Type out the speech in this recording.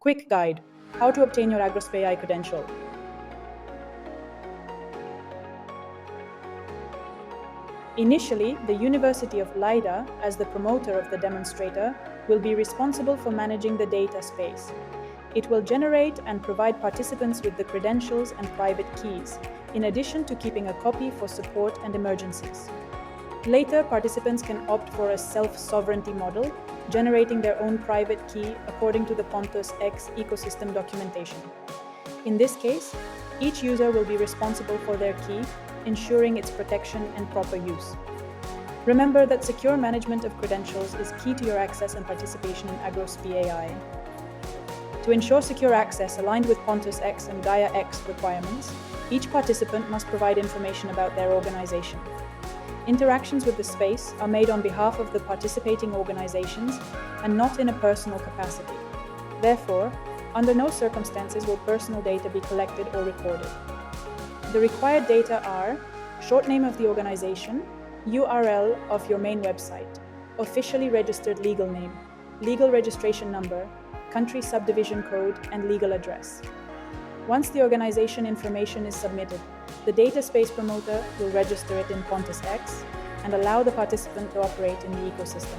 Quick guide: how to obtain your AgrospAI credential. Initially, the University of Leida, as the promoter of the demonstrator, will be responsible for managing the data space. It will generate and provide participants with the credentials and private keys, in addition to keeping a copy for support and emergencies. Later, participants can opt for a self-sovereignty model, generating their own private key according to the Pontus X ecosystem documentation. In this case, each user will be responsible for their key, ensuring its protection and proper use. Remember that secure management of credentials is key to your access and participation in AgrospAI. To ensure secure access aligned with Pontus X and Gaia X requirements, each participant must provide information about their organization. Interactions with the space are made on behalf of the participating organizations and not in a personal capacity. Therefore, under no circumstances will personal data be collected or recorded. The required data are short name of the organization, URL of your main website, officially registered legal name, legal registration number, country subdivision code, and legal address. Once the organization information is submitted, the data space promoter will register it in Pontus X and allow the participant to operate in the ecosystem.